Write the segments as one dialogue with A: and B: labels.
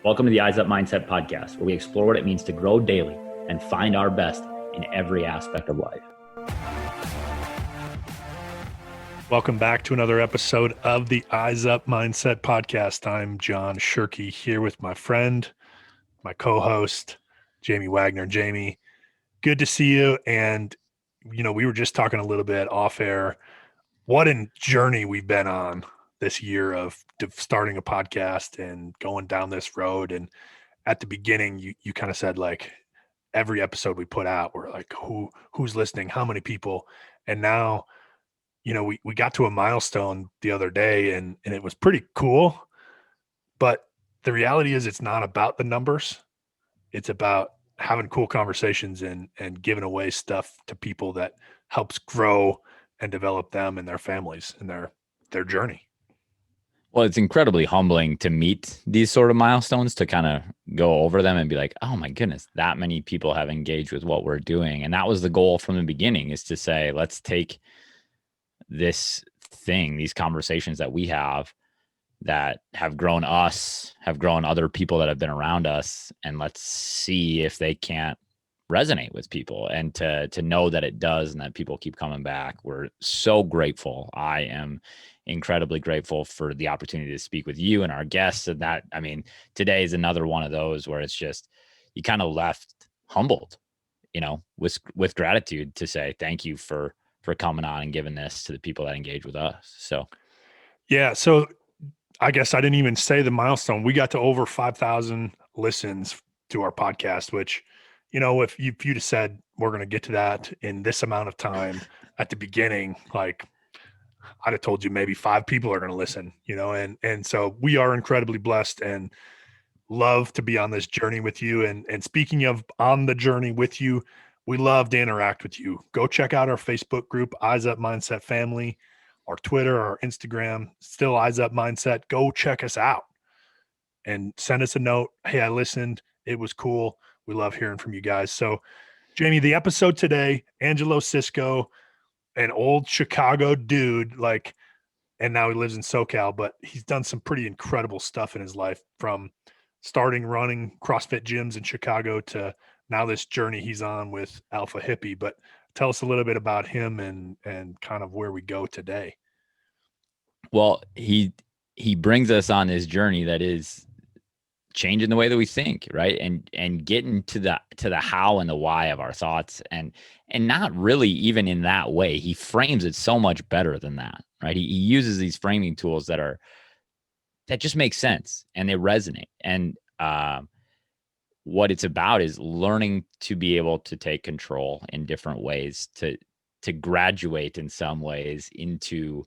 A: Welcome to the Eyes Up Mindset podcast, where we explore what it means to grow daily and find our best in every aspect of life.
B: Welcome back to another episode of the Eyes Up Mindset podcast. I'm John Shirkey here with my friend, my co-host, Jamie Wagner. Jamie, good to see you. And, we were just talking a little bit off air. What a journey we've been on this year of starting a podcast and going down this road. And at the beginning, you kind of said, like, every episode we put out, we're like, who's listening? How many people? And now, we got to a milestone the other day and it was pretty cool. But the reality is it's not about the numbers. It's about having cool conversations and giving away stuff to people that helps grow and develop them and their families and their journey.
A: Well, it's incredibly humbling to meet these sort of milestones, to kind of go over them and be like, oh my goodness, that many people have engaged with what we're doing. And that was the goal from the beginning, is to say, let's take this thing, these conversations that we have that have grown us, have grown other people that have been around us, and let's see if they can't resonate with people, and to know that it does and that people keep coming back. We're so grateful. I am incredibly grateful for the opportunity to speak with you and our guests. And that, I mean, today is another one of those where it's just, you kind of left humbled, with gratitude, to say thank you for coming on and giving this to the people that engage with us. So,
B: yeah. So I guess I didn't even say the milestone. We got to over 5,000 listens to our podcast, which, if you'd have said we're going to get to that in this amount of time at the beginning, like, I'd have told you maybe 5 people are going to listen, and so we are incredibly blessed and love to be on this journey with you. And speaking of on the journey with you, we love to interact with you. Go check out our Facebook group, Eyes Up Mindset Family, our Twitter, our Instagram, still Eyes Up Mindset. Go check us out and send us a note. Hey, I listened. It was cool. We love hearing from you guys. So, Jamie, the episode today, Angelo Sisco, an old Chicago dude, and now he lives in SoCal, but he's done some pretty incredible stuff in his life, from starting running CrossFit gyms in Chicago to now this journey he's on with Alpha Hippie. But tell us a little bit about him and kind of where we go today.
A: well, he brings us on this journey that is changing the way that we think, right? And getting to the how and the why of our thoughts, and not really even in that way. He frames it so much better than that, right? He uses these framing tools that just make sense and they resonate. And what it's about is learning to be able to take control in different ways, to graduate in some ways into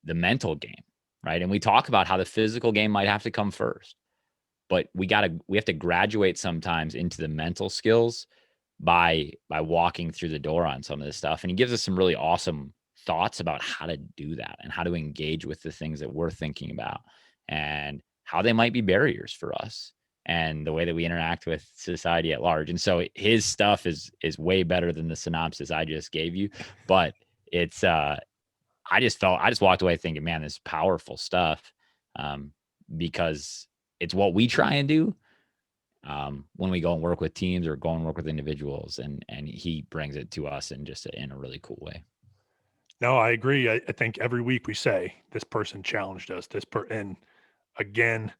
A: the mental game, right? And we talk about how the physical game might have to come first, but we have to graduate sometimes into the mental skills by walking through the door on some of this stuff. And he gives us some really awesome thoughts about how to do that and how to engage with the things that we're thinking about and how they might be barriers for us and the way that we interact with society at large. And so his stuff is way better than the synopsis I just gave you, but it's I just walked away thinking, man, this is powerful stuff, because it's what we try and do when we go and work with teams or go and work with individuals, and he brings it to us in a really cool way.
B: No, I agree. I think every week we say this person challenged us. And again,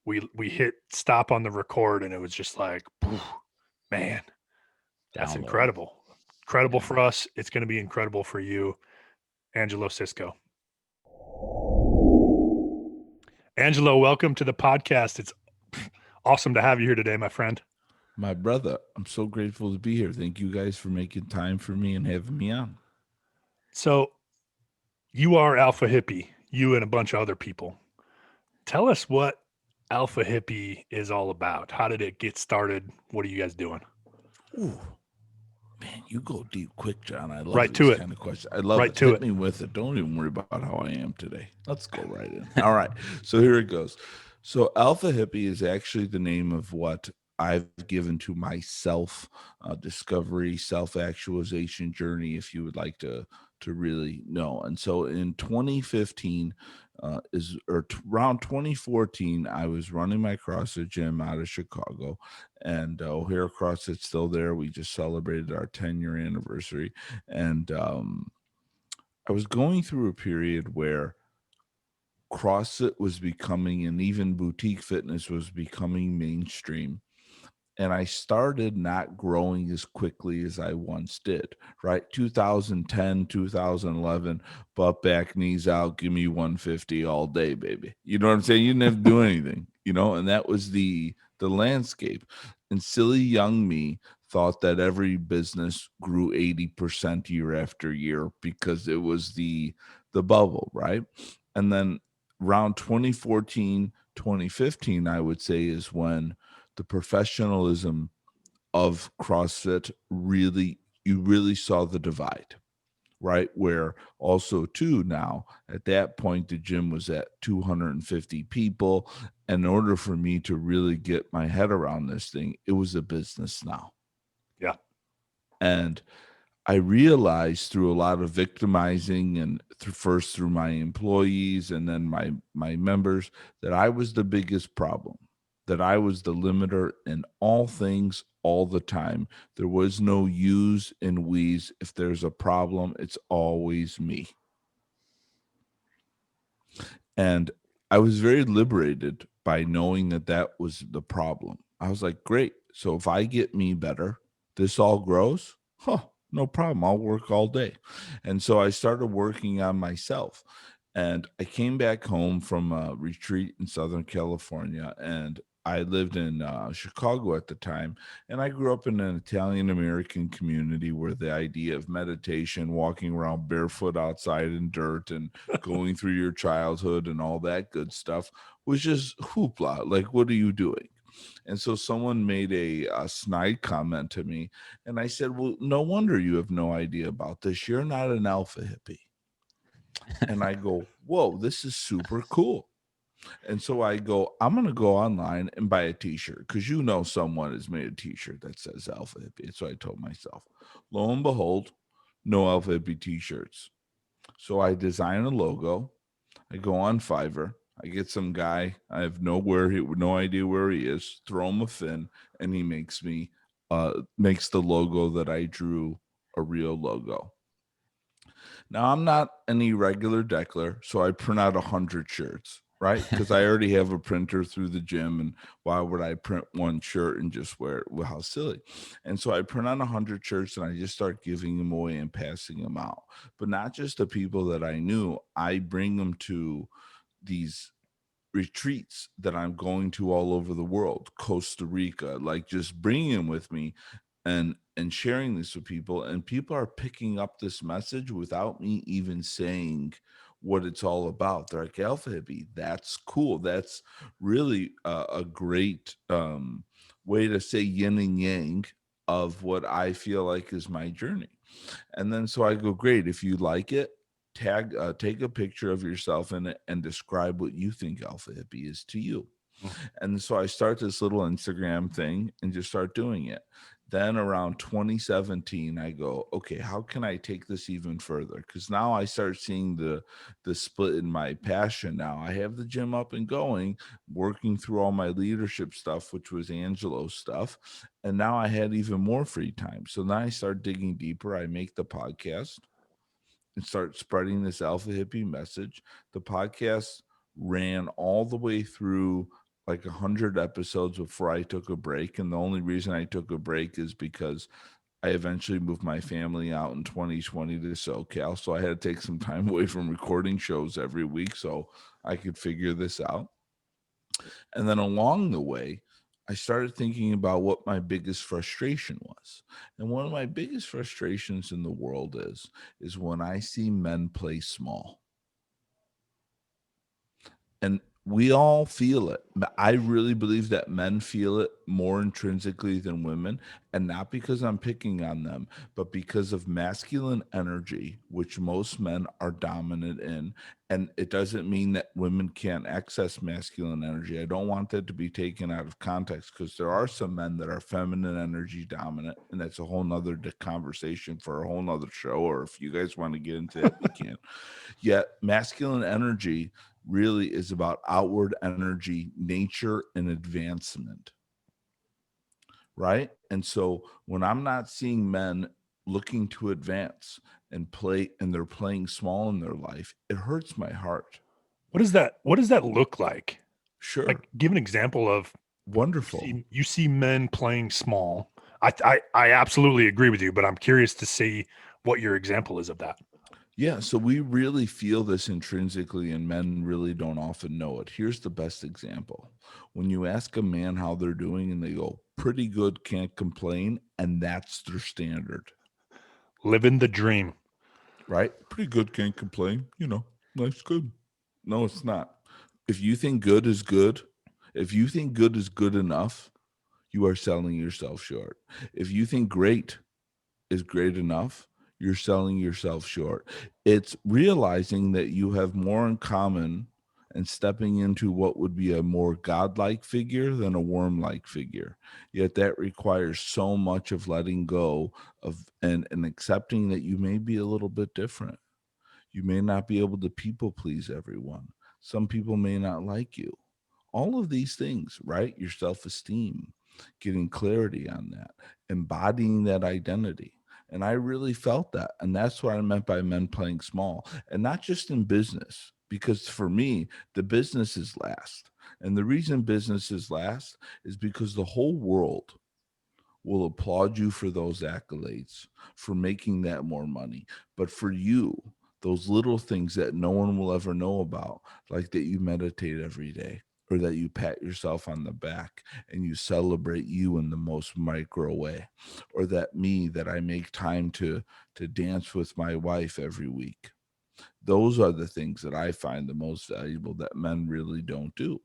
B: we hit stop on the record, and it was just like, man, that's incredible. Incredible for us. It's going to be incredible for you, Angelo Sisco. Angelo, welcome to the podcast. It's awesome to have you here today, my friend.
C: My brother, I'm so grateful to be here. Thank you guys for making time for me and having me on.
B: So you are Alpha Hippie, you and a bunch of other people. Tell us what Alpha Hippie is all about. How did it get started? What are you guys doing?
C: Ooh, man, you go deep quick, John. I love
B: right
C: this
B: to it.
C: kind of question. I love
B: right
C: it.
B: To
C: Hit
B: it.
C: me with it. Don't even worry about how I am today. Let's go right in. All right. So here it goes. So Alpha Hippie is actually the name of what I've given to myself, discovery, self-actualization journey, if you would like to really know. And so in 2015, Around 2014. I was running my CrossFit gym out of Chicago, and O'Hare CrossFit's still there. We just celebrated our 10-year anniversary, and I was going through a period where CrossFit was becoming, and even boutique fitness was becoming mainstream, and I started not growing as quickly as I once did, right? 2010, 2011, butt back, knees out, give me 150 all day, baby. You know what I'm saying? You didn't have to do anything, and that was the landscape. And silly young me thought that every business grew 80% year after year because it was the bubble, right? And then around 2014, 2015, I would say, is when the professionalism of CrossFit you really saw the divide, right? Where also too, now at that point the gym was at 250 people. And in order for me to really get my head around this thing, it was a business now.
B: Yeah.
C: And I realized through a lot of victimizing and first through my employees and then my members, that I was the biggest problem, that I was the limiter in all things all the time. There was no yous and we's. If there's a problem, it's always me. And I was very liberated by knowing that that was the problem. I was like, great. So if I get me better, this all grows. Huh, no problem. I'll work all day. And so I started working on myself. And I came back home from a retreat in Southern California, and I lived in Chicago at the time. And I grew up in an Italian American community where the idea of meditation, walking around barefoot outside in dirt, and going through your childhood and all that good stuff was just hoopla. Like, what are you doing? And so someone made a snide comment to me, and I said, well, no wonder you have no idea about this. You're not an alpha hippie. And I go, whoa, this is super cool. And so I go, I'm going to go online and buy a t-shirt because someone has made a t-shirt that says Alpha Hippie. So I told myself, lo and behold, no Alpha Hippie t-shirts. So I design a logo. I go on Fiverr. I get some guy. I have no idea where he is. Throw him a fin, and he makes the logo that I drew a real logo. Now, I'm not an irregular deckler, so I print out 100 shirts, right? Because I already have a printer through the gym, and why would I print one shirt and just wear it? Well, how silly. And so I print out 100 shirts, and I just start giving them away and passing them out. But not just the people that I knew. I bring them to these retreats that I'm going to all over the world, Costa Rica, like just bringing them with me and sharing this with people, and people are picking up this message without me even saying what it's all about. They're like, Alpha Hippie, that's cool. That's really a great way to say yin and yang of what I feel like is my journey. And then so I go, great, if you like it, take a picture of yourself in it and describe what you think Alpha Hippie is to you. And so I start this little Instagram thing and just start doing it. Then around 2017, I go, okay, how can I take this even further? Because now I start seeing the split in my passion. Now I have the gym up and going, working through all my leadership stuff, which was Angelo's stuff. And now I had even more free time. So now I start digging deeper. I make the podcast and start spreading this Alpha Hippie message. The podcast ran all the way through like 100 episodes before I took a break. And the only reason I took a break is because I eventually moved my family out in 2020 to SoCal. So I had to take some time away from recording shows every week so I could figure this out. And then along the way, I started thinking about what my biggest frustration was. And one of my biggest frustrations in the world is when I see men play small. And we all feel it. I really believe that men feel it more intrinsically than women, and not because I'm picking on them, but because of masculine energy, which most men are dominant in. And it doesn't mean that women can't access masculine energy. I don't want that to be taken out of context, because there are some men that are feminine energy dominant, and that's a whole nother conversation for a whole nother show. Or if you guys want to get into it, we can. Yet masculine energy really is about outward energy, nature, and advancement. Right. And so when I'm not seeing men looking to advance and play, and they're playing small in their life, it hurts my heart.
B: What does that look like?
C: Sure.
B: Like, give an example of
C: Wonderful.
B: you see men playing small. I absolutely agree with you, but I'm curious to see what your example is of that.
C: Yeah. So we really feel this intrinsically, and men really don't often know it. Here's the best example. When you ask a man how they're doing and they go, pretty good, can't complain, and that's their standard.
B: Living the dream.
C: Right? Pretty good, can't complain. Life's good. No, it's not. If you think good is good, if you think good is good enough, you are selling yourself short. If you think great is great enough, you're selling yourself short. It's realizing that you have more in common and stepping into what would be a more godlike figure than a worm-like figure. Yet that requires so much of letting go of and accepting that you may be a little bit different. You may not be able to people please everyone. Some people may not like you. All of these things, right? Your self-esteem, getting clarity on that, embodying that identity. And I really felt that. And that's what I meant by men playing small, and not just in business, because for me, the business is last. And the reason business is last is because the whole world will applaud you for those accolades, for making that more money. But for you, those little things that no one will ever know about, like that you meditate every day, or that you pat yourself on the back and you celebrate you in the most micro way, or that I make time to dance with my wife every week. Those are the things that I find the most valuable that men really don't do.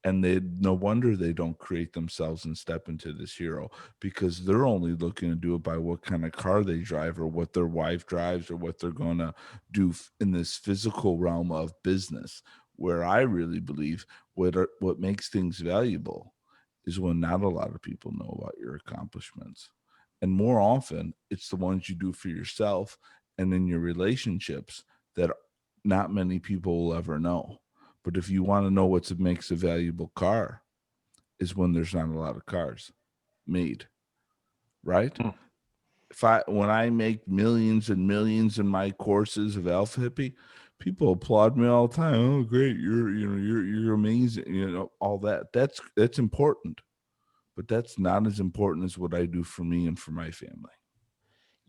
C: And no wonder they don't create themselves and step into this hero, because they're only looking to do it by what kind of car they drive, or what their wife drives, or what they're going to do in this physical realm of business. Where I really believe what makes things valuable is when not a lot of people know about your accomplishments. And more often, it's the ones you do for yourself and in your relationships that not many people will ever know. But if you want to know what makes a valuable car, is when there's not a lot of cars made, right?
B: Hmm.
C: When I make millions and millions in my courses of Alpha Hippie, people applaud me all the time. Oh, great! You're amazing. All that. That's important, but that's not as important as what I do for me and for my family.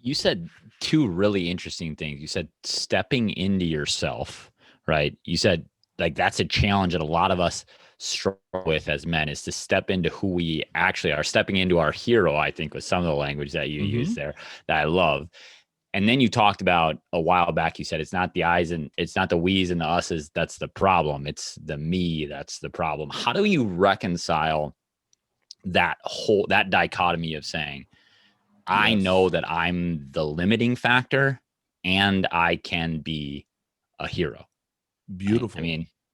A: You said two really interesting things. You said stepping into yourself, right? You said like that's a challenge that a lot of us struggle with as men, is to step into who we actually are. Stepping into our hero, I think, was some of the language that you used there that I love. And then you talked about a while back, you said it's not the I's and it's not the we's and the us's that's the problem. It's the me that's the problem. How do you reconcile that dichotomy of saying, I
C: Yes.
A: know that I'm the limiting factor and I can be a hero? Right?
C: Beautiful.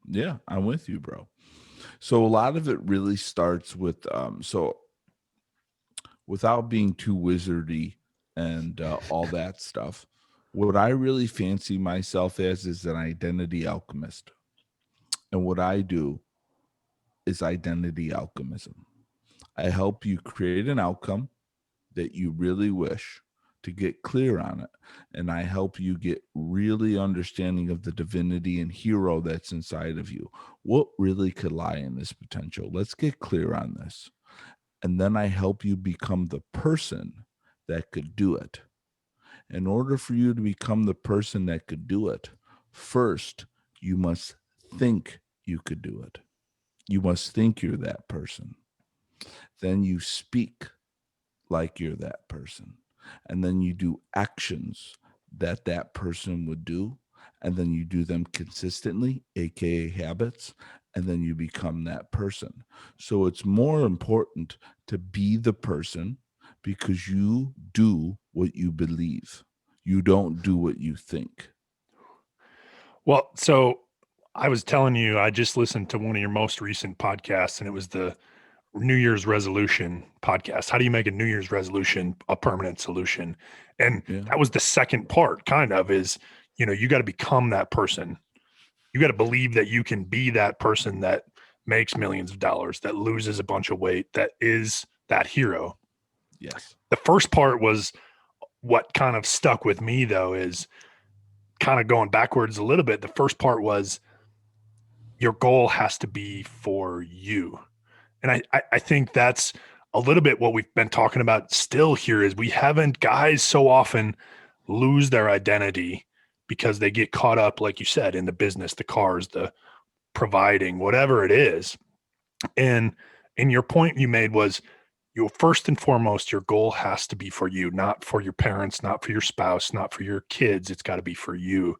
C: Yeah, I'm with you, bro. So a lot of it really starts with so without being too wizardy and all that stuff, what I really fancy myself as is an identity alchemist. And what I do is identity alchemism. I help you create an outcome that you really wish, to get clear on it. And I help you get really understanding of the divinity and hero that's inside of you. What really could lie in this potential? Let's get clear on this. And then I help you become the person that could do it. In order for you to become the person that could do it, first, you must think you could do it. You must think you're that person. Then you speak like you're that person. And then you do actions that person would do. And then you do them consistently, AKA habits. And then you become that person. So it's more important to be the person, because you do what you believe. You don't do what you think.
B: Well, so I was telling you, I just listened to one of your most recent podcasts, and it was the New Year's resolution podcast. How do you make a New Year's resolution a permanent solution? And
C: Yeah.
B: that was the second part, kind of, is, you got to become that person. You got to believe that you can be that person that makes millions of dollars, that loses a bunch of weight, that is that hero.
C: Yes.
B: The first part was what kind of stuck with me, though, is kind of going backwards a little bit. The first part was your goal has to be for you. And I think that's a little bit what we've been talking about still here is we haven't, guys so often lose their identity because they get caught up, like you said, in the business, the cars, the providing, whatever it is. And your point you made was your first and foremost, your goal has to be for you, not for your parents, not for your spouse, not for your kids. It's got to be for you.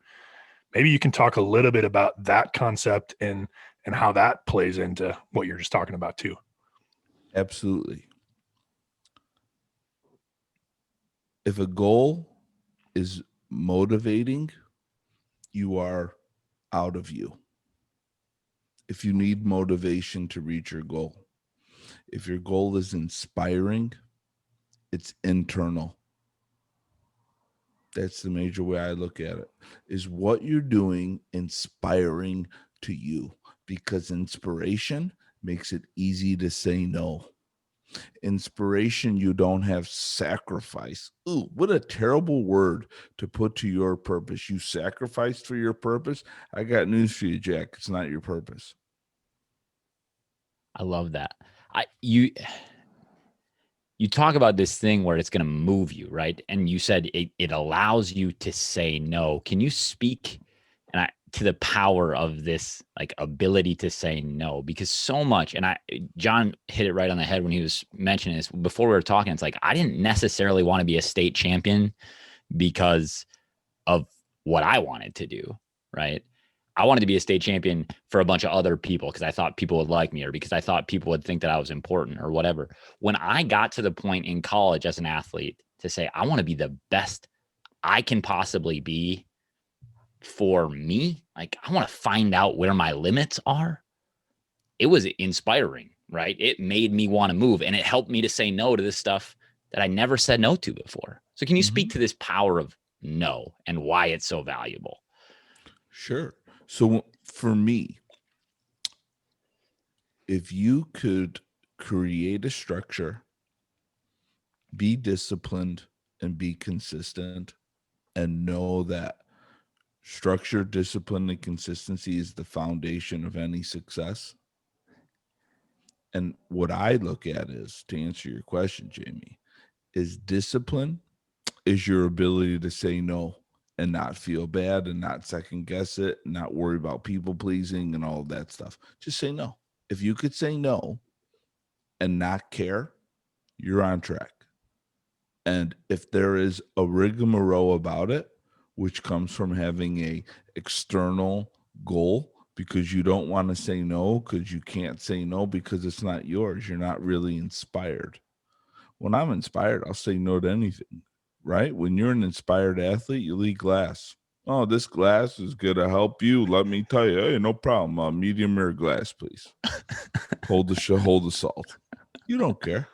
B: Maybe you can talk a little bit about that concept and how that plays into what you're just talking about too.
C: Absolutely. If a goal is motivating, you are out of you. If you need motivation to reach your goal, if your goal is inspiring, it's internal. That's the major way I look at it. Is what you're doing inspiring to you? Because inspiration makes it easy to say no. Inspiration, you don't have sacrifice. Ooh, what a terrible word to put to your purpose. You sacrificed for your purpose. I got news for you, Jack. It's not your purpose.
A: I love that. You talk about this thing where it's going to move you, right? And you said it allows you to say no. Can you speak to the power of this like ability to say no? Because so much, and John hit it right on the head when he was mentioning this before we were talking. It's like I didn't necessarily want to be a state champion because of what I wanted to do, right? I wanted to be a state champion for a bunch of other people because I thought people would like me or because I thought people would think that I was important or whatever. When I got to the point in college as an athlete to say, I want to be the best I can possibly be for me, like I want to find out where my limits are, it was inspiring, right? It made me want to move and it helped me to say no to this stuff that I never said no to before. So can you speak to this power of no and why it's so valuable?
C: Sure. So for me, if you could create a structure, be disciplined, and be consistent, and know that structure, discipline, and consistency is the foundation of any success. And what I look at is, to answer your question, Jamie, is discipline is your ability to say no and not feel bad and not second guess it, and not worry about people pleasing and all of that stuff. Just say no. If you could say no and not care, you're on track. And if there is a rigmarole about it, which comes from having a external goal because you don't want to say no because you can't say no because it's not yours, you're not really inspired. When I'm inspired, I'll say no to anything, right? When you're an inspired athlete, you lead glass. Oh, this glass is going to help you. Let me tell you, hey, no problem. Medium rare glass, please. Hold the salt. You don't care,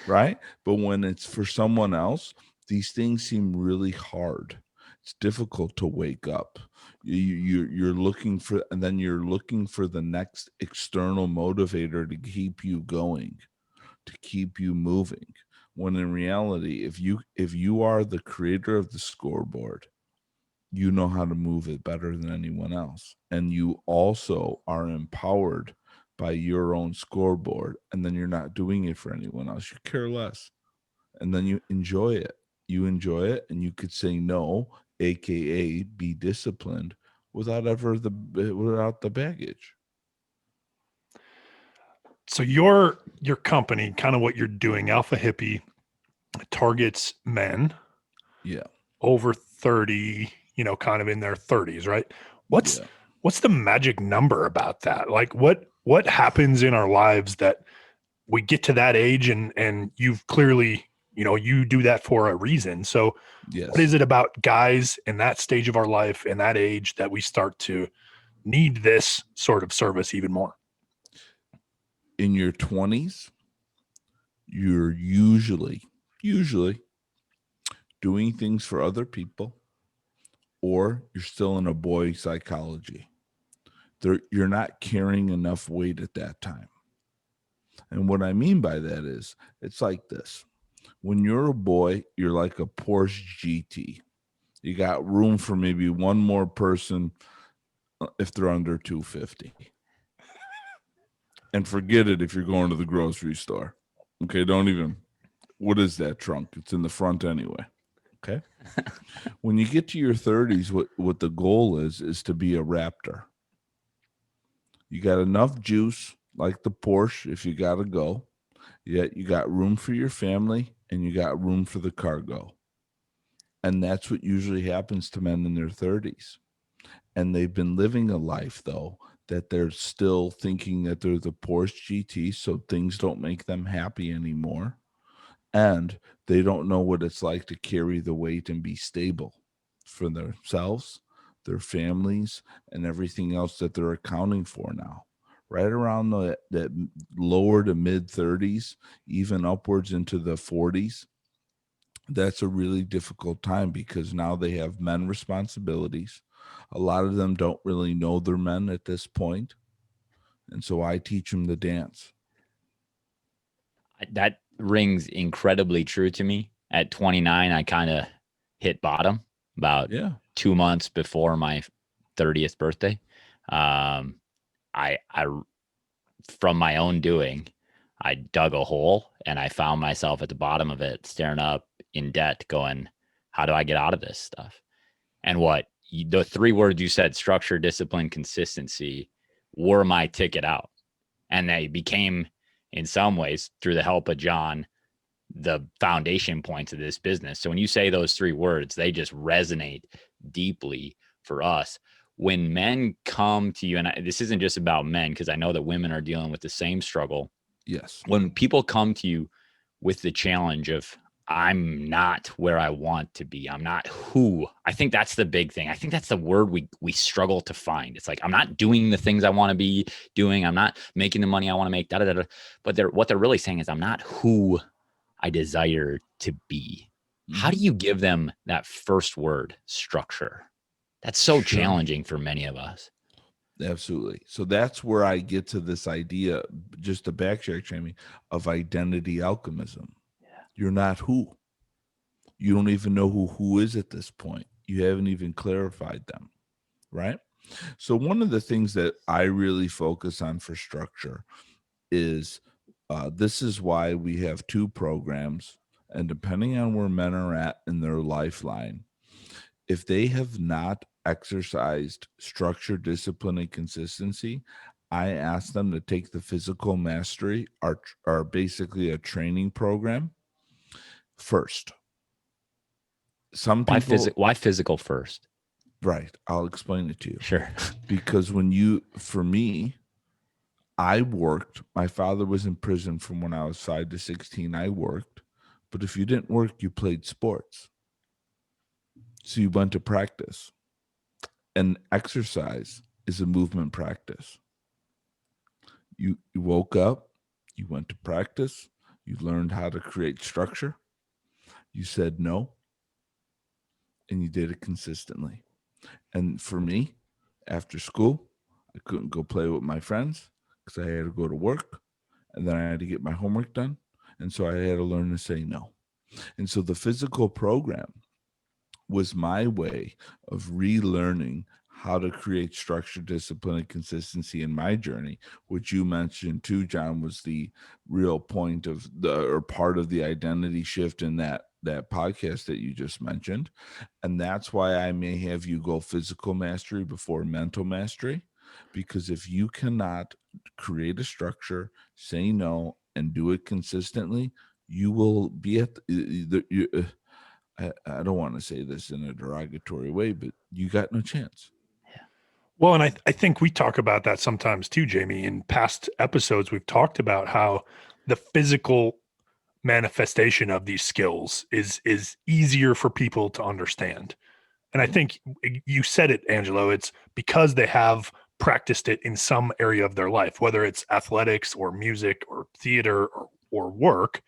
C: right? But when it's for someone else, these things seem really hard. It's difficult to wake up. You're looking for, and then you're looking for the next external motivator to keep you going, to keep you moving. When in reality, if you are the creator of the scoreboard, you know how to move it better than anyone else. And you also are empowered by your own scoreboard. And then you're not doing it for anyone else. You care less. And then you enjoy it. You enjoy it, and you could say no, aka be disciplined, without the baggage.
B: So your company, kind of what you're doing, Alpha Hippie, targets men
C: Yeah.
B: over 30, kind of in their 30s, right? What's the magic number about that? Like what happens in our lives that we get to that age and you've clearly, you do that for a reason. So
C: Yes.
B: what is it about guys in that stage of our life and that age that we start to need this sort of service even more?
C: In your 20s, you're usually doing things for other people, or you're still in a boy psychology. you're not carrying enough weight at that time. And what I mean by that is, it's like this. When you're a boy, you're like a Porsche GT. You got room for maybe one more person if they're under 250. And forget it if you're going to the grocery store. Okay, don't even. What is that trunk? It's in the front anyway. Okay. When you get to your 30s, what the goal is to be a Raptor. You got enough juice, like the Porsche, if you got to go. Yet you got room for your family and you got room for the cargo. And that's what usually happens to men in their 30s. And they've been living a life, though, that they're still thinking that they're the Porsche GT, so things don't make them happy anymore. And they don't know what it's like to carry the weight and be stable for themselves, their families, and everything else that they're accounting for now. Right around that lower to mid 30s, even upwards into the 40s, that's a really difficult time because now they have men responsibilities. A lot of them don't really know they're men at this point. And so I teach them the dance.
A: That rings incredibly true to me. At 29, I kind of hit bottom about 2 months before my 30th birthday. I from my own doing, I dug a hole and I found myself at the bottom of it, staring up in debt, going, how do I get out of this stuff? And the 3 words you said, structure, discipline, consistency, were my ticket out. And they became, in some ways, through the help of John, the foundation points of this business. So when you say those 3 words, they just resonate deeply for us. When men come to you, and this isn't just about men, because I know that women are dealing with the same struggle.
C: Yes.
A: When people come to you with the challenge of, I'm not where I want to be, I'm not who, I think that's the big thing. I think that's the word we struggle to find. It's like, I'm not doing the things I want to be doing. I'm not making the money I want to make, But what they're really saying is, I'm not who I desire to be. Mm-hmm. How do you give them that first word, structure? That's so challenging for many of us.
C: Absolutely. So that's where I get to this idea, just to backtrack, Jamie, of identity alchemism. Yeah. You're not who. You don't even know who is at this point. You haven't even clarified them, right? So one of the things that I really focus on for structure is this is why we have 2 programs, and depending on where men are at in their lifeline, if they have not exercised structure, discipline, and consistency, I ask them to take the physical mastery, are basically a training program first. Some people,
A: why physical first?
C: Right. I'll explain it to you.
A: Sure.
C: Because for me, I worked. My father was in prison from when I was 5 to 16. I worked. But if you didn't work, you played sports. So you went to practice. And exercise is a movement practice. You woke up, you went to practice, you learned how to create structure, you said no, and you did it consistently. And for me, after school, I couldn't go play with my friends because I had to go to work, and then I had to get my homework done. And so I had to learn to say no. And so the physical program was my way of relearning how to create structure, discipline, and consistency in my journey, which you mentioned too, John, was the real point of part of the identity shift in that podcast that you just mentioned. And that's why I may have you go physical mastery before mental mastery, because if you cannot create a structure, say no, and do it consistently, you will be at I don't want to say this in a derogatory way, but you got no chance.
B: Well, and I think we talk about that sometimes too, Jamie. In past episodes, we've talked about how the physical manifestation of these skills is easier for people to understand. And I think you said it, Angelo, it's because they have practiced it in some area of their life, whether it's athletics or music or theater or work,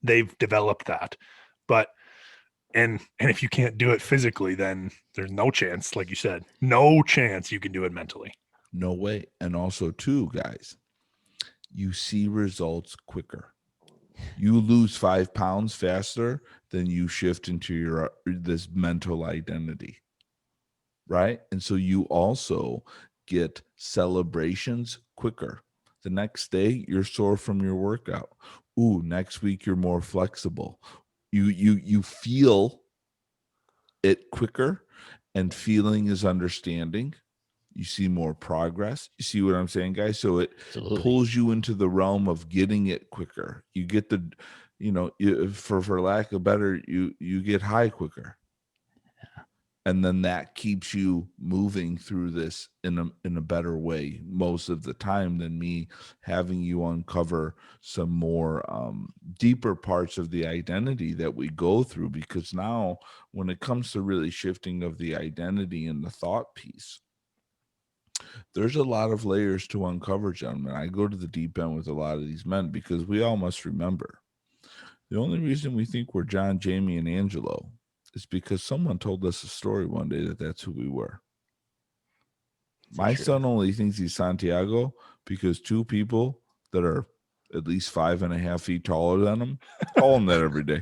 B: they've developed that. But and if you can't do it physically, then there's no chance, like you said, no chance you can do it mentally.
C: No way. And also, too, guys, you see results quicker. You lose 5 pounds faster than you shift into your this mental identity, right? And so you also get celebrations quicker. The next day, you're sore from your workout. Ooh, next week you're more flexible. You feel it quicker, and feeling is understanding. You see more progress. You see what I'm saying, guys? So it
A: Absolutely.
C: pulls you into the realm of getting it quicker. You get the, for lack of better, you get high quicker, and then that keeps you moving through this in a better way most of the time than me having you uncover some more deeper parts of the identity that we go through. Because now, when it comes to really shifting of the identity and the thought piece, there's a lot of layers to uncover, gentlemen. I go to the deep end with a lot of these men because we all must remember the only reason we think we're John, Jamie, and Angelo is because someone told us a story one day that that's who we were. My son only thinks he's Santiago because 2 people that are at least 5.5 feet taller than him call him that every day.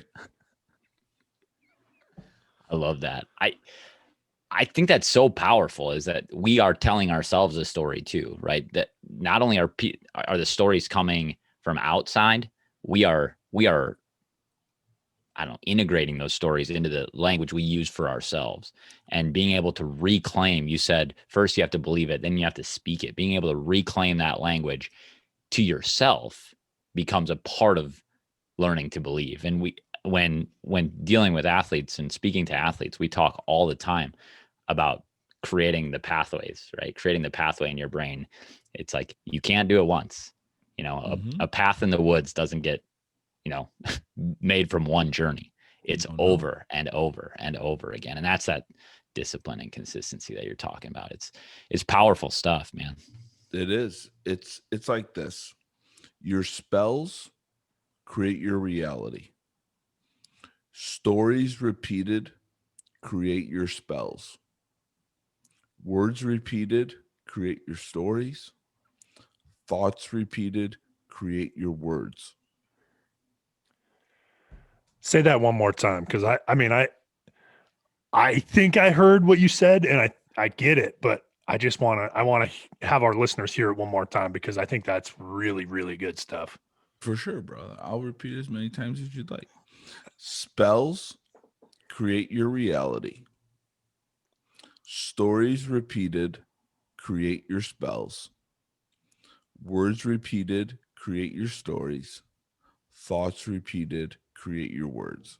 A: I love that. I think that's so powerful, is that we are telling ourselves a story too, right? That not only are the stories coming from outside, we are I don't know, integrating those stories into the language we use for ourselves, and being able to reclaim. You said first you have to believe it, then you have to speak it. Being able to reclaim that language to yourself becomes a part of learning to believe. And when dealing with athletes and speaking to athletes, we talk all the time about creating the pathways, right? Creating the pathway in your brain. It's like you can't do it once. A path in the woods doesn't get, made from one journey. It's over and over and over again. And that's that discipline and consistency that you're talking about. It's powerful stuff, man.
C: It is. It's like this. Your spells create your reality. Stories repeated create your spells. Words repeated create your stories. Thoughts repeated create your words.
B: Say that one more time, because I think I heard what you said, and I get it, but I just want to have our listeners hear it one more time, because I think that's really, really good stuff.
C: For sure, brother. I'll repeat as many times as you'd like. Spells create your reality. Stories repeated create your spells. Words repeated create your stories. Thoughts repeated create your words.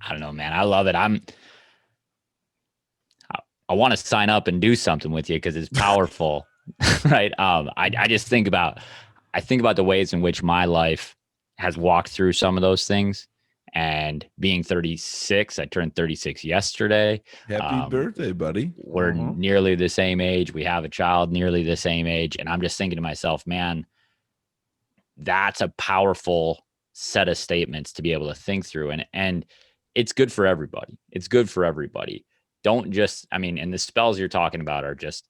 A: I don't know, man. I love it. I want to sign up and do something with you because it's powerful, right? I just think about the ways in which my life has walked through some of those things. And being 36, I turned 36 yesterday.
C: Happy birthday, buddy.
A: We're nearly the same age. We have a child nearly the same age. And I'm just thinking to myself, man, that's a powerful set of statements to be able to think through. And it's good for everybody. It's good for everybody. Don't just, and the spells you're talking about are just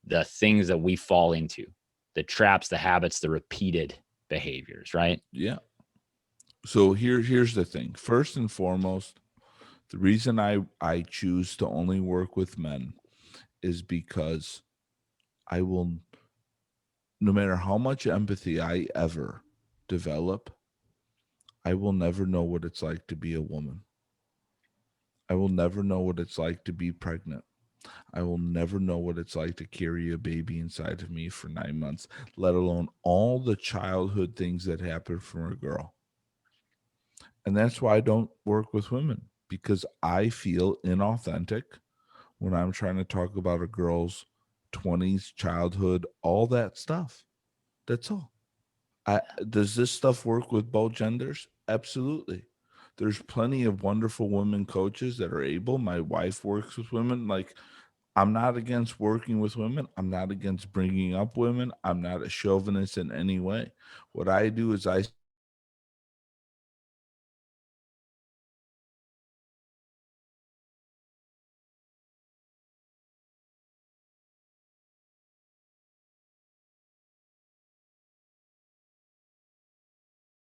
A: the things that we fall into, the traps, the habits, the repeated behaviors, right?
C: Yeah. So here's the thing. First and foremost, the reason I choose to only work with men is because I will, no matter how much empathy I ever develop, I will never know what it's like to be a woman. I will never know what it's like to be pregnant. I will never know what it's like to carry a baby inside of me for 9 months, let alone all the childhood things that happen for a girl. And that's why I don't work with women, because I feel inauthentic when I'm trying to talk about a girl's 20s, childhood, all that stuff. That's all. Does this stuff work with both genders? Absolutely. There's plenty of wonderful women coaches that are able. My wife works with women. Like, I'm not against working with women. I'm not against bringing up women. I'm not a chauvinist in any way. What I do is I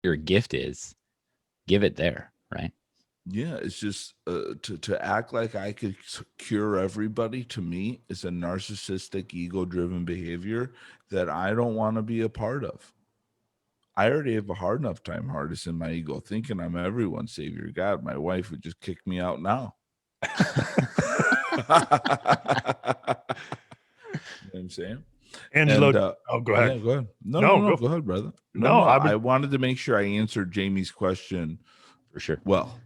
A: your gift is, give it there, right?
C: Yeah, it's just to act like I could cure everybody, to me is a narcissistic, ego-driven behavior that I don't want to be a part of. I already have a hard enough time, hardest in my ego, thinking I'm everyone's savior. God, my wife would just kick me out now. You know what I'm saying?
B: Angelo,
C: And
B: go ahead.
C: yeah, go ahead.
B: No,
C: No, go ahead, brother.
B: no,
C: No.
B: I
C: I
B: would.
C: wanted to make sure I answered Jamie's question
A: For sure.
C: well.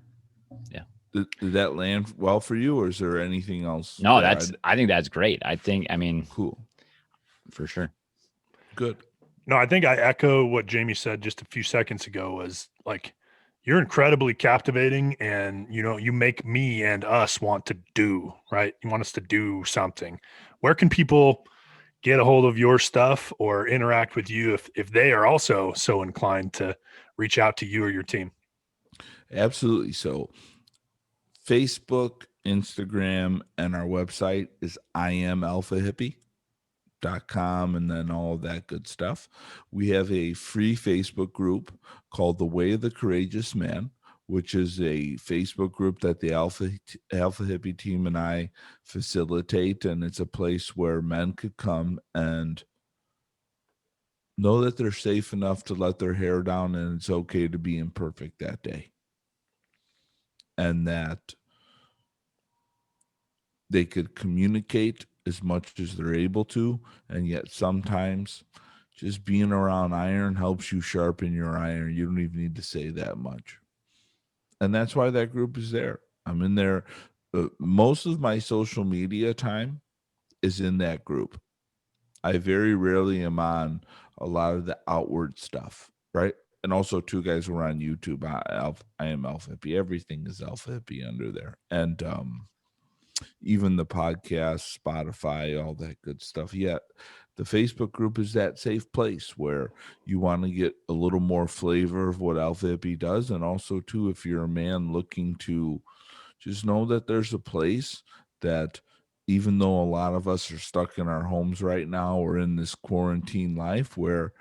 A: Yeah.
C: Did that land well for you, or is there anything else
A: No,
C: there?
A: I think that's great. I mean,
C: Cool.
A: for sure.
C: Good.
B: No, I think I echo what Jamie said just a few seconds ago. Was like, you're incredibly captivating, and you make me and us want to do right. You want us to do something. Where can people get a hold of your stuff or interact with you if they are also so inclined to reach out to you or your team?
C: Absolutely. So Facebook, Instagram, and our website is imalphahippie.com, and then all of that good stuff. We have a free Facebook group called The Way of the Courageous Man, which is a Facebook group that the Alpha Hippie team and I facilitate, and it's a place where men could come and know that they're safe enough to let their hair down, and it's okay to be imperfect that day, and that they could communicate as much as they're able to, and yet sometimes just being around iron helps you sharpen your iron. You don't even need to say that much. And that's why that group is there. I'm in there. Most of my social media time is in that group. I very rarely am on a lot of the outward stuff, right? And also, two guys were on YouTube. I am Alpha Hippie. Everything is Alpha Hippie under there. And even the podcast, Spotify, all that good stuff. Yet the Facebook group is that safe place where you want to get a little more flavor of what Alpha Hippie does. And also, too, if you're a man looking to just know that there's a place that, even though a lot of us are stuck in our homes right now or in this quarantine life, where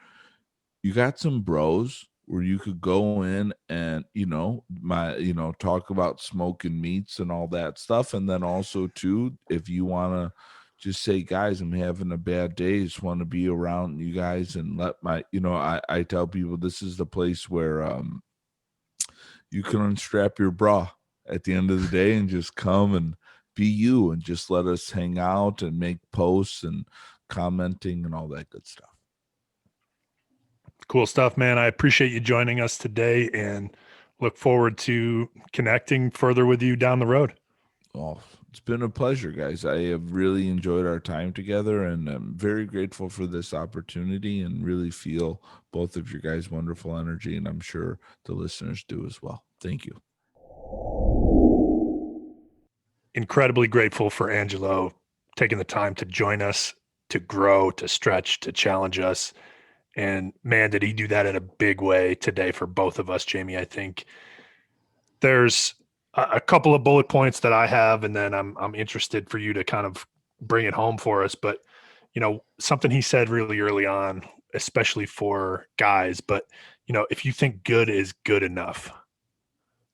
C: you got some bros where you could go in and talk about smoking meats and all that stuff. And then also too, if you want to just say, guys, I'm having a bad day, just want to be around you guys, and let I tell people this is the place where you can unstrap your bra at the end of the day and just come and be you, and just let us hang out and make posts and commenting and all that good stuff.
B: Cool stuff, man. I appreciate you joining us today and look forward to connecting further with you down the road.
C: Oh, it's been a pleasure, guys. I have really enjoyed our time together, and I'm very grateful for this opportunity, and really feel both of your guys' wonderful energy, and I'm sure the listeners do as well. Thank you.
B: Incredibly grateful for Angelo taking the time to join us, to grow, to stretch, to challenge us. And man, did he do that in a big way today for both of us, Jamie. I think there's a couple of bullet points that I have, and then I'm interested for you to kind of bring it home for us. But something he said really early on, especially for guys, but if you think good is good enough,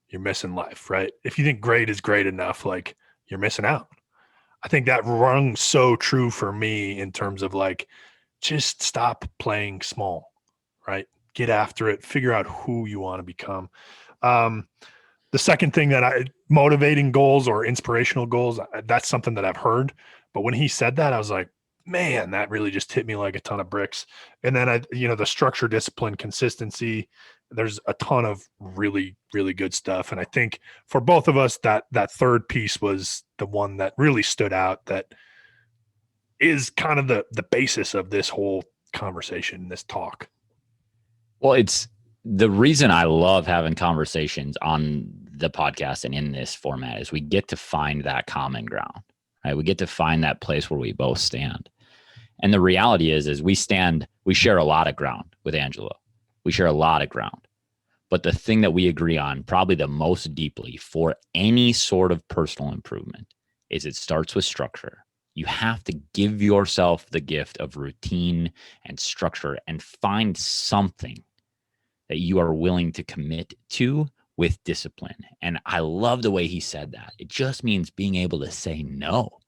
B: you're missing life, right? If you think great is great enough, like, you're missing out. I think that rung so true for me in terms of like, just stop playing small, right? Get after it, figure out who you want to become. Um, the second thing motivating goals or inspirational goals, that's something that I've heard. But when he said that, I was like, man, that really just hit me like a ton of bricks. And then the structure, discipline, consistency, there's a ton of really, really good stuff. And I think for both of us, that third piece was the one that really stood out, that is kind of the basis of this whole conversation, this talk.
A: Well, it's the reason I love having conversations on the podcast and in this format is we get to find that common ground, right? We get to find that place where we both stand. And the reality is we share a lot of ground with Angelo. We share a lot of ground. But the thing that we agree on probably the most deeply for any sort of personal improvement is it starts with structure. You have to give yourself the gift of routine and structure and find something that you are willing to commit to with discipline. And I love the way he said that. It just means being able to say no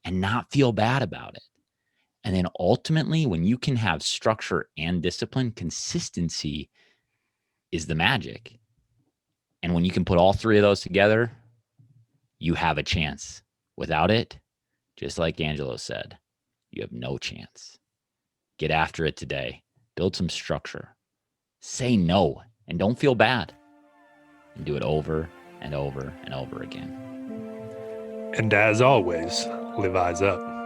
A: and not feel bad about it. And then ultimately, when you can have structure and discipline, consistency is the magic. And when you can put all three of those together, you have a chance. Without it, just like Angelo said, you have no chance. Get after it today. Build some structure. Say no and don't feel bad. And do it over and over and over again.
B: And as always, live eyes up.